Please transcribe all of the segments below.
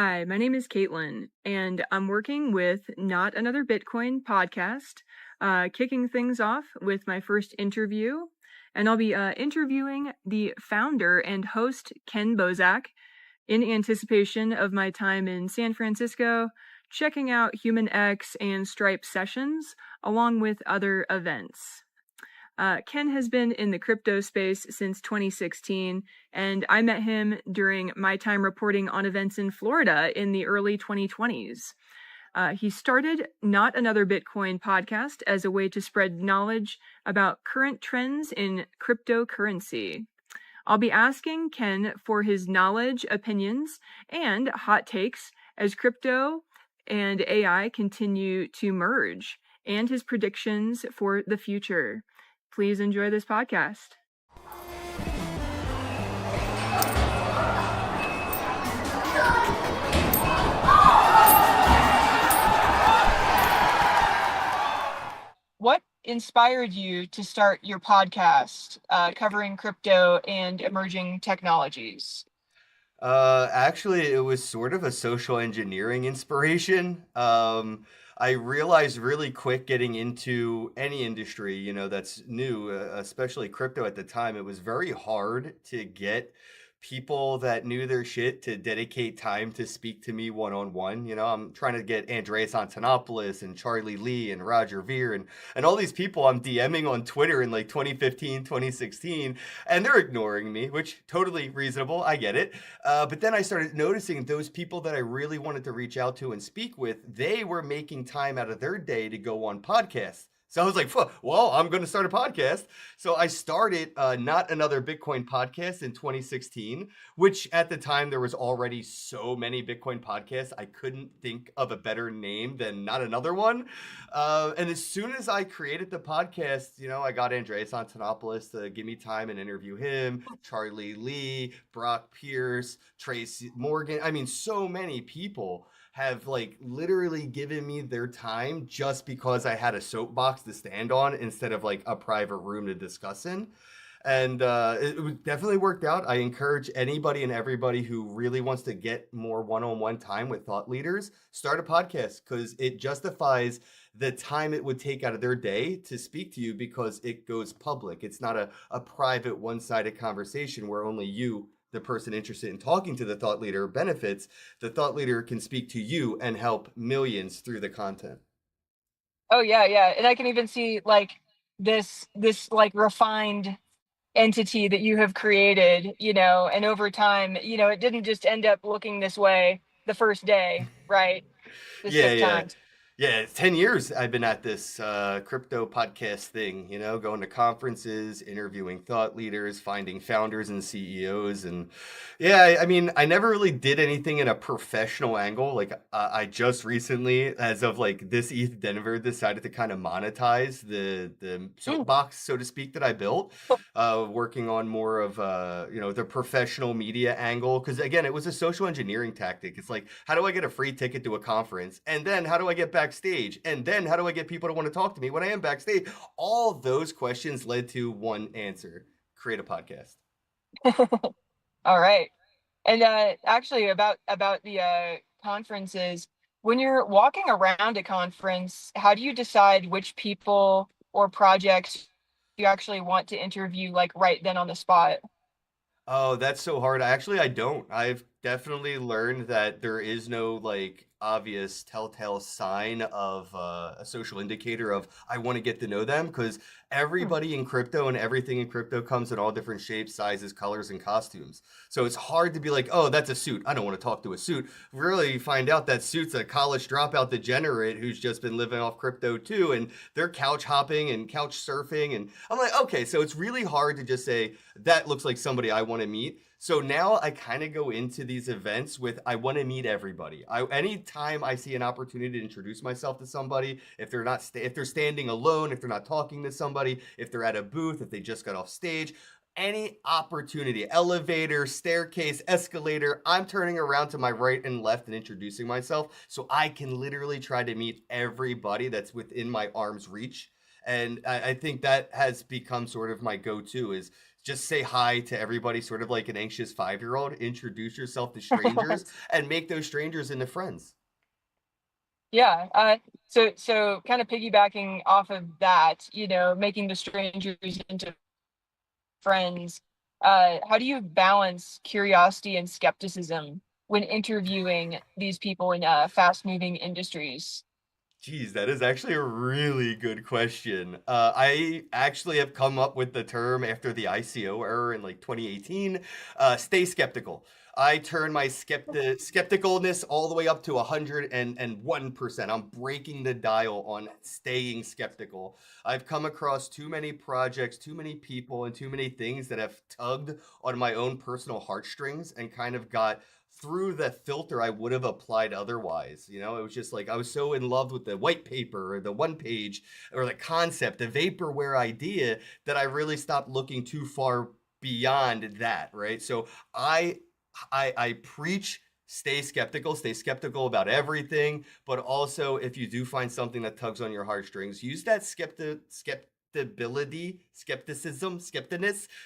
Hi, my name is Katelyn, and I'm working with Not Another Bitcoin podcast, kicking things off with my first interview. And I'll be interviewing the founder and host, Kenn Bosak, in anticipation of my time in San Francisco, checking out HumanX and Stripe sessions, along with other events. Kenn has been in the crypto space since 2016, and I met him during my time reporting on events in Florida in the early 2020s. He started Not Another Bitcoin podcast as a way to spread knowledge about current trends in cryptocurrency. I'll be asking Kenn for his knowledge, opinions, and hot takes as crypto and AI continue to merge, and his predictions for the future. Please enjoy this podcast. What inspired you to start your podcast covering crypto and emerging technologies? Actually, it was sort of a social engineering inspiration. I realized really quick getting into any industry, that's new, especially crypto at the time, it was very hard to get people that knew their shit to dedicate time to speak to me one on one. I'm trying to get Andreas Antonopoulos and Charlie Lee and Roger Ver and all these people I'm DMing on Twitter in like 2015, 2016, and they're ignoring me, which totally reasonable. I get it. But then I started noticing those people that I really wanted to reach out to and speak with, they were making time out of their day to go on podcasts. So I was like, well, I'm going to start a podcast. So I started Not Another Bitcoin podcast in 2016, which at the time there was already so many Bitcoin podcasts. I couldn't think of a better name than Not Another One. And as soon as I created the podcast, I got Andreas Antonopoulos to give me time and interview him, Charlie Lee, Brock Pierce, Tracy Morgan. I mean, so many people have like literally given me their time just because I had a soapbox to stand on instead of like a private room to discuss in. And it definitely worked out. I encourage anybody and everybody who really wants to get more one-on-one time with thought leaders, start a podcast because it justifies the time it would take out of their day to speak to you because it goes public. It's not a private one-sided conversation where only you, the person interested in talking to the thought leader, benefits. The thought leader can speak to you and help millions through the content. Oh yeah. And I can even see like this like refined entity that you have created, and over time, it didn't just end up looking this way the first day, right? This Yeah, took yeah. time. Yeah, it's 10 years I've been at this crypto podcast thing, going to conferences, interviewing thought leaders, finding founders and CEOs. And yeah, I mean, I never really did anything in a professional angle. Like, I just recently, as of like this ETH Denver, decided to kind of monetize the soapbox, so to speak, that I built, working on more of, the professional media angle. Because again, it was a social engineering tactic. It's like, how do I get a free ticket to a conference? And then how do I get backstage? And then how do I get people to want to talk to me when I am backstage? All those questions led to one answer: create a podcast. All right. And actually about the conferences, when you're walking around a conference, how do you decide which people or projects you actually want to interview like right then on the spot? Oh, that's so hard. I don't. I've definitely learned that there is no like obvious telltale sign of a social indicator of I want to get to know them because everybody in crypto and everything in crypto comes in all different shapes, sizes, colors, and costumes. So it's hard to be like, oh, that's a suit. I don't want to talk to a suit. Really find out that suit's a college dropout degenerate who's just been living off crypto too, and they're couch hopping and couch surfing. And I'm like, okay, so it's really hard to just say that looks like somebody I want to meet. So now I kind of go into these events with I want to meet everybody. Anytime I see an opportunity to introduce myself to somebody, if they're not if they're standing alone, if they're not talking to somebody, if they're at a booth, if they just got off stage, any opportunity, elevator, staircase, escalator, I'm turning around to my right and left and introducing myself so I can literally try to meet everybody that's within my arm's reach. And I think that has become sort of my go-to is just say hi to everybody, sort of like an anxious 5-year-old. Introduce yourself to strangers and make those strangers into friends. Yeah. So kind of piggybacking off of that, making the strangers into friends. How do you balance curiosity and skepticism when interviewing these people in fast-moving industries? Geez, that is actually a really good question. I actually have come up with the term after the ICO error in like 2018. Stay skeptical. I turn my skepticalness all the way up to 101%. I'm breaking the dial on staying skeptical. I've come across too many projects, too many people, and too many things that have tugged on my own personal heartstrings and kind of got through the filter I would have applied otherwise. It was just like I was so in love with the white paper or the one page or the concept, the vaporware idea, that I really stopped looking too far beyond that, right? So I I preach stay skeptical about everything, but also if you do find something that tugs on your heartstrings, use that skepticism,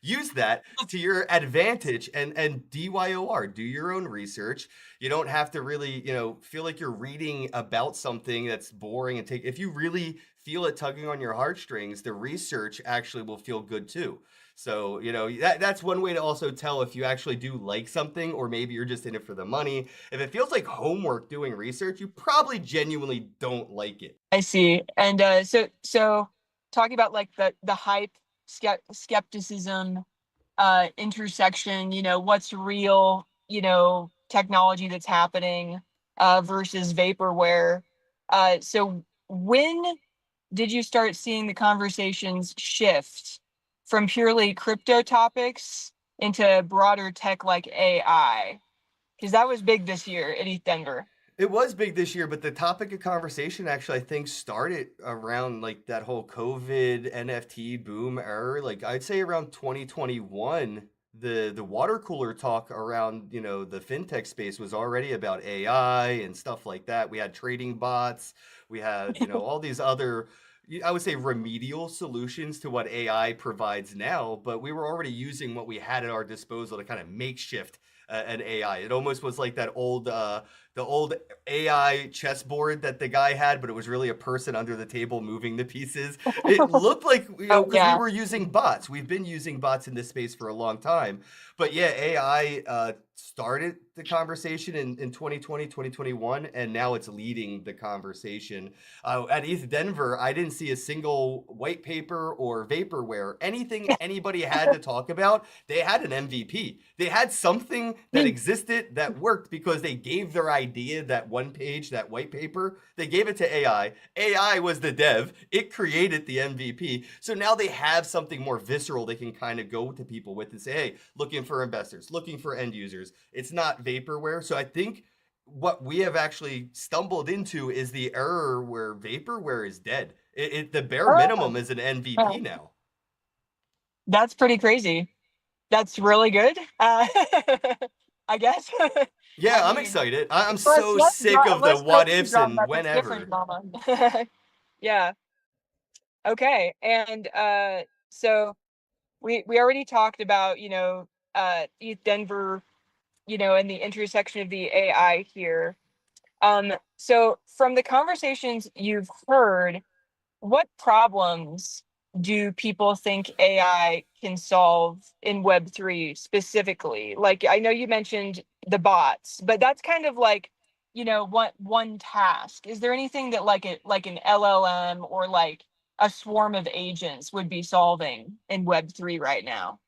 use that to your advantage, and DYOR, do your own research. You don't have to really, feel like you're reading about something that's boring, and take if you really feel it tugging on your heartstrings, the research actually will feel good too. So, that's one way to also tell if you actually do like something, or maybe you're just in it for the money. If it feels like homework doing research, you probably genuinely don't like it. I see. And so talking about like the hype, skepticism, intersection, what's real, technology that's happening versus vaporware. So when did you start seeing the conversations shift from purely crypto topics into broader tech like AI? Because that was big this year at ETH Denver. It was big this year, but the topic of conversation actually, I think, started around like that whole COVID NFT boom era. Like I'd say around 2021, the water cooler talk around, the fintech space was already about AI and stuff like that. We had trading bots, we had, all these other, I would say, remedial solutions to what AI provides now, but we were already using what we had at our disposal to kind of makeshift an AI. It almost was like that old AI chessboard that the guy had, but it was really a person under the table moving the pieces. It looked like, Oh because we yeah. were using bots. We've been using bots in this space for a long time. But yeah, AI started the conversation in 2020, 2021, and now it's leading the conversation. At ETH Denver, I didn't see a single white paper or vaporware, anything anybody had to talk about. They had an MVP. They had something that existed that worked because they gave their idea, that one page, that white paper, they gave it to AI. AI was the dev. It created the MVP. So now they have something more visceral they can kind of go to people with and say, hey, looking for investors, looking for end users. It's not vaporware. So I think what we have actually stumbled into is the error where vaporware is dead. The bare Oh, minimum is an MVP oh, now. that's pretty crazy. That's really good. I guess. Yeah, I I'm mean, excited. I'm unless so sick of the unless what crypto's ifs drama, and that's different whenever. drama. Yeah. Okay. And so we already talked about, ETH Denver, and the intersection of the AI here. So from the conversations you've heard, what problems do people think AI can solve in Web3 specifically? Like, I know you mentioned the bots, but that's kind of like, what one task. Is there anything that like an LLM or like a swarm of agents would be solving in Web3 right now?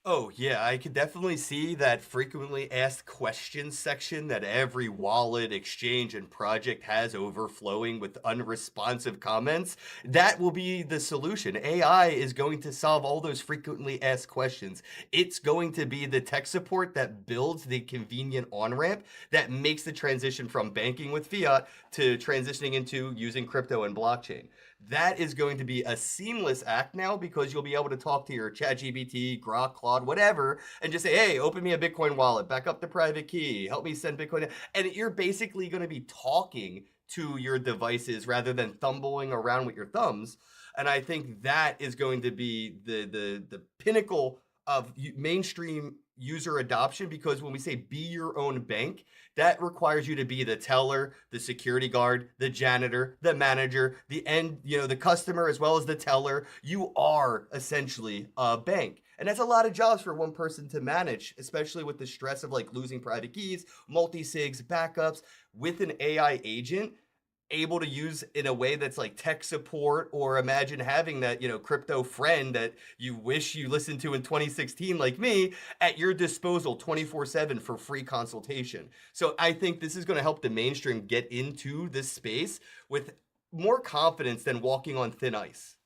Oh, yeah, I could definitely see that frequently asked questions section that every wallet, exchange, and project has overflowing with unresponsive comments. That will be the solution. AI is going to solve all those frequently asked questions. It's going to be the tech support that builds the convenient on ramp that makes the transition from banking with fiat to transitioning into using crypto and blockchain. That is going to be a seamless act now, because you'll be able to talk to your ChatGPT, Grok, Claude, whatever, and just say, hey, open me a Bitcoin wallet, back up the private key, help me send Bitcoin. And you're basically going to be talking to your devices rather than fumbling around with your thumbs. And I think that is going to be the pinnacle of mainstream user adoption, because when we say be your own bank, that requires you to be the teller, the security guard, the janitor, the manager, the end, the customer, as well as the teller. You are essentially a bank. And that's a lot of jobs for one person to manage, especially with the stress of like losing private keys, multi-sigs, backups. With an AI agent, able to use in a way that's like tech support, or imagine having that crypto friend that you wish you listened to in 2016 like me, at your disposal 24/7 for free consultation. So I think this is going to help the mainstream get into this space with more confidence than walking on thin ice.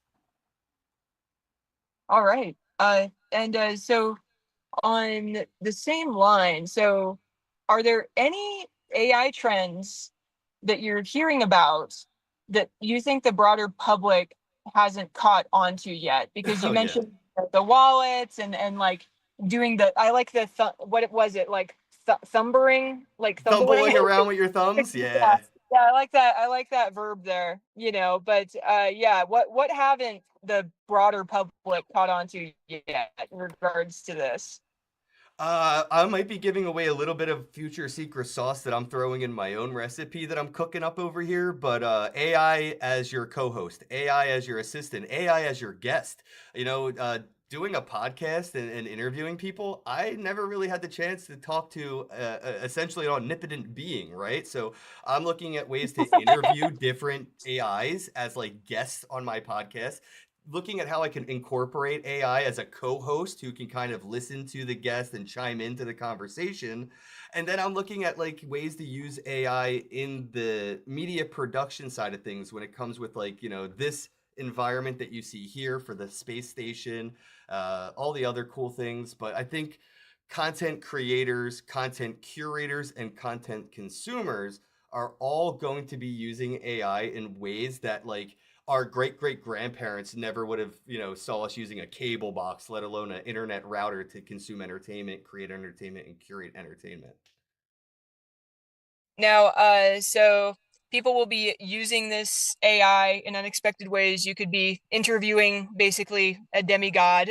All right. And so on the same line, so are there any AI trends that you're hearing about that you think the broader public hasn't caught onto yet? Because you Oh yeah. mentioned the wallets and like doing the, I like the what was it like thumbering, like thumbling. Thumbling around with your thumbs, Yeah, yeah. yeah, I like that. I like that verb there, but yeah, what haven't the broader public caught on to yet in regards to this? I might be giving away a little bit of future secret sauce that I'm throwing in my own recipe that I'm cooking up over here, but AI as your co-host, AI as your assistant, AI as your guest. Doing a podcast and interviewing people, I never really had the chance to talk to essentially an omnipotent being, right? So I'm looking at ways to interview different AIs as like guests on my podcast, looking at how I can incorporate AI as a co-host who can kind of listen to the guest and chime into the conversation. And then I'm looking at like ways to use AI in the media production side of things when it comes with like, this environment that you see here for the space station, all the other cool things. But I think content creators, content curators, and content consumers are all going to be using AI in ways that like our great great grandparents never would have, saw us using a cable box, let alone an internet router to consume entertainment, create entertainment, and curate entertainment. Now, so people will be using this AI in unexpected ways. You could be interviewing basically a demigod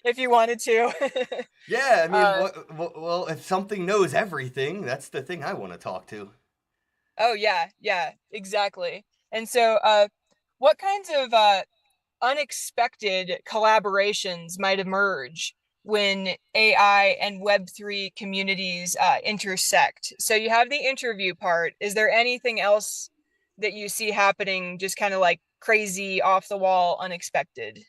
if you wanted to. Yeah, I mean, uh, well, if something knows everything, that's the thing I want to talk to. oh yeah, yeah, exactly. And so, what kinds of unexpected collaborations might emerge when AI and Web3 communities intersect? So you have the interview part. Is there anything else that you see happening just kind of like crazy, off the wall, unexpected?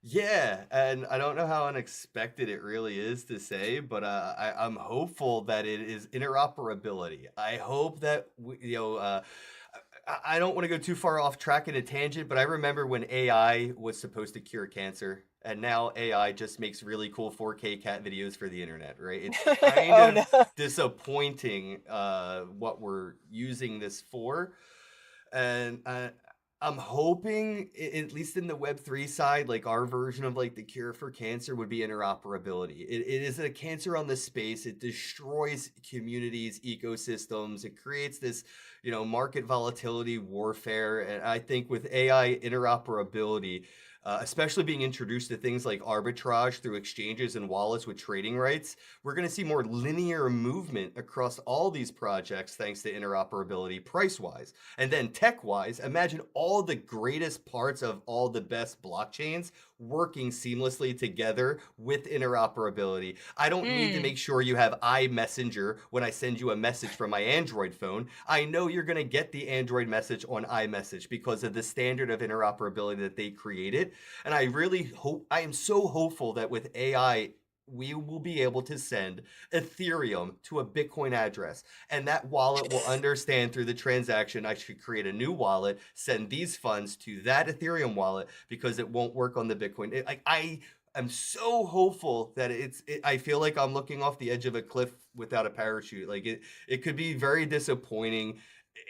Yeah, and I don't know how unexpected it really is to say, but I'm hopeful that it is interoperability. I hope that I don't want to go too far off track in a tangent, but I remember when AI was supposed to cure cancer, and now AI just makes really cool 4K cat videos for the internet, right? It's kind Oh of no. disappointing what we're using this for. And I'm hoping, at least in the Web3 side, like our version of like the cure for cancer would be interoperability. It is a cancer on the space. It destroys communities, ecosystems. It creates this, market volatility, warfare. And I think with AI interoperability, especially being introduced to things like arbitrage through exchanges and wallets with trading rights, we're going to see more linear movement across all these projects thanks to interoperability price wise. And then tech wise, imagine all the greatest parts of all the best blockchains working seamlessly together with interoperability. I don't need to Mm. make sure you have iMessenger when I send you a message from my Android phone. I know you're going to get the Android message on iMessage because of the standard of interoperability that they created. And I really hope, I am so hopeful that with AI, we will be able to send Ethereum to a Bitcoin address, and that wallet will understand through the transaction I should create a new wallet, send these funds to that Ethereum wallet because it won't work on the Bitcoin. I am so hopeful that I feel like I'm looking off the edge of a cliff without a parachute. Like it could be very disappointing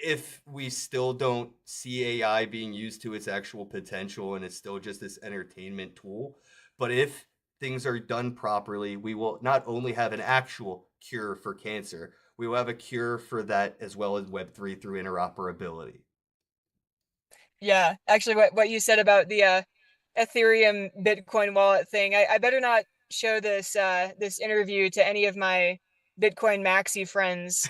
if we still don't see AI being used to its actual potential and it's still just this entertainment tool. But if things are done properly, we will not only have an actual cure for cancer, we will have a cure for that as well as Web3 through interoperability. Yeah, actually, what you said about the Ethereum Bitcoin wallet thing, I better not show this interview to any of my Bitcoin maxi friends.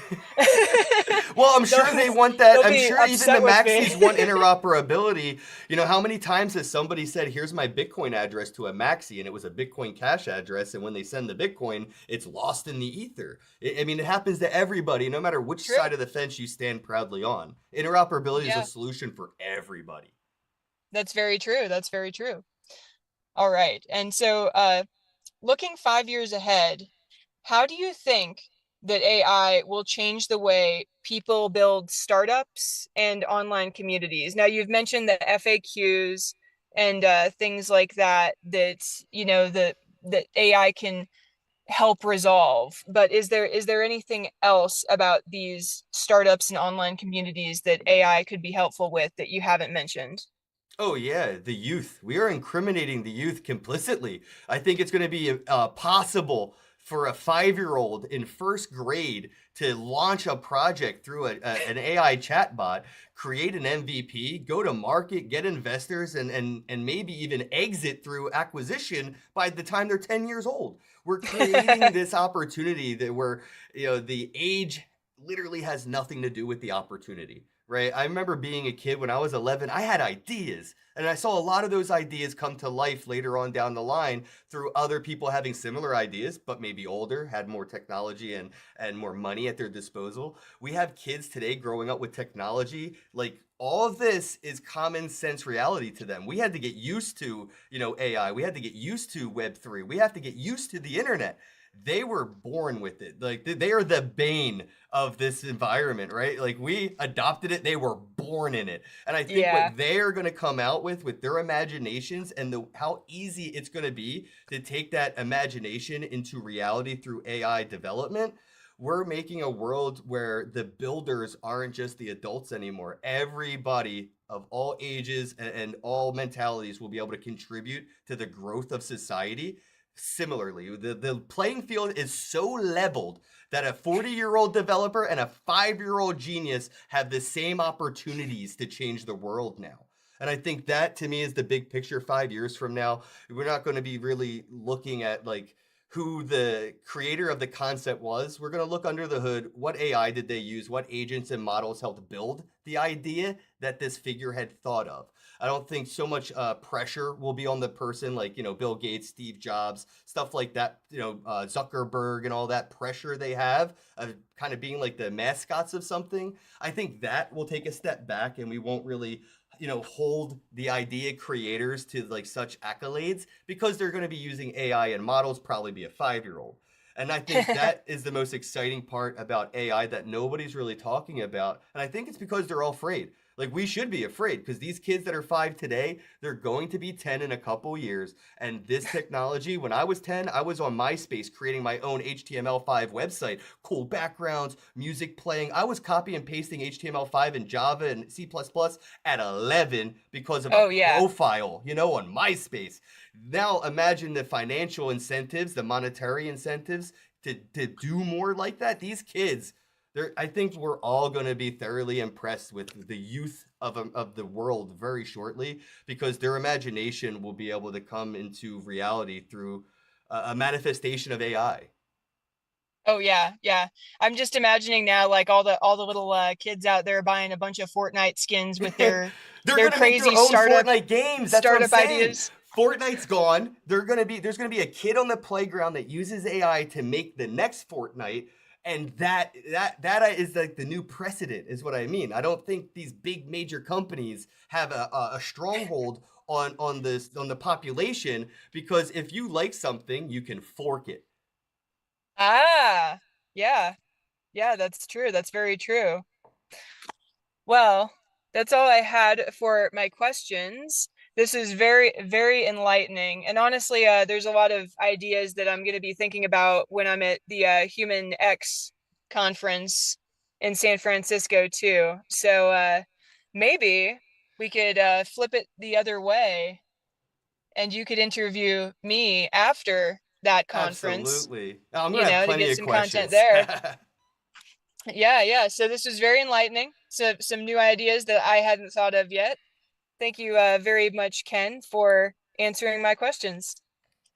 Well, I'm they'll sure they want that. they'll I'm be sure even the upset with me. maxis want interoperability. You know, how many times has somebody said, here's my Bitcoin address to a maxi, and it was a Bitcoin Cash address, and when they send the Bitcoin, it's lost in the ether. I mean, it happens to everybody, no matter which True. side of the fence you stand proudly on. Interoperability is a Yeah, solution for everybody. that's very true. That's very true. All right. And so, looking 5 years ahead, how do you think that AI will change the way people build startups and online communities? Now, you've mentioned the FAQs and things like that that AI can help resolve. But is there anything else about these startups and online communities that AI could be helpful with that you haven't mentioned? Oh yeah, the youth. We are incriminating the youth complicitly. I think it's going to be possible for a 5-year-old in first grade to launch a project through an AI chatbot, create an MVP, go to market, get investors, and maybe even exit through acquisition by the time they're 10 years old. We're creating this opportunity that where the age literally has nothing to do with the opportunity, right? I remember being a kid when I was 11, I had ideas. And I saw a lot of those ideas come to life later on down the line through other people having similar ideas, but maybe older, had more technology and more money at their disposal. We have kids today growing up with technology. Like all of this is common sense reality to them. We had to get used to, AI. We had to get used to Web3. We have to get used to the internet. They were born with it. Like they are the bane of this environment, right? Like we adopted it, they were born in it. And I think Yeah. what they're going to come out with their imaginations and how easy it's going to be to take that imagination into reality through AI development. We're making a world where the builders aren't just the adults anymore. Everybody of all ages and all mentalities will be able to contribute to the growth of society. Similarly, the playing field is so leveled that a 40-year-old developer and a 5-year-old genius have the same opportunities to change the world now. And I think that to me is the big picture 5 years from now. We're not going to be really looking at like who the creator of the concept was. We're going to look under the hood. What AI did they use? What agents and models helped build the idea that this figure had thought of? I don't think so much pressure will be on the person like, Bill Gates, Steve Jobs, stuff like that, Zuckerberg and all that pressure they have of kind of being like the mascots of something. I think that will take a step back and we won't really hold the idea creators to like such accolades because they're going to be using AI and models, probably be a 5-year-old. And I think that is the most exciting part about AI that nobody's really talking about. And I think it's because they're all afraid. Like we should be afraid because these kids that are 5 today, they're going to be 10 in a couple years. And this technology, when I was 10, I was on MySpace creating my own HTML5 website, cool backgrounds, music playing. I was copy and pasting HTML5 and Java and C++ at 11 because of a Oh yeah. profile, on MySpace. Now imagine the financial incentives, the monetary incentives to do more like that. These kids, I think we're all going to be thoroughly impressed with the youth of the world very shortly because their imagination will be able to come into reality through a manifestation of AI. Oh yeah, yeah. I'm just imagining now like all the little kids out there buying a bunch of Fortnite skins with their They're their gonna make their crazy own Fortnite games. That's what I'm startup saying. ideas. Fortnite's gone. There's gonna be a kid on the playground that uses AI to make the next Fortnite, and that is like the new precedent, is what I mean. I don't think these big major companies have a stronghold on the population because if you like something, you can fork it. Ah, yeah. Yeah, that's true. That's very true. Well, that's all I had for my questions. This is very, very enlightening. And honestly, there's a lot of ideas that I'm going to be thinking about when I'm at the Human X conference in San Francisco too. So maybe we could flip it the other way and you could interview me after that conference, Absolutely. I'm gonna have to plenty get of some content questions. there. Yeah, yeah. So this was very enlightening. So some new ideas that I hadn't thought of yet. Thank you very much, Kenn, for answering my questions.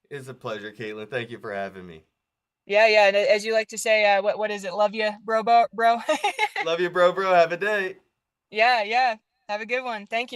It's a pleasure, Caitlin. Thank you for having me. Yeah, yeah. And as you like to say, what is it? Love you, bro. Love you, bro. Have a day. Yeah, yeah. Have a good one. Thank you.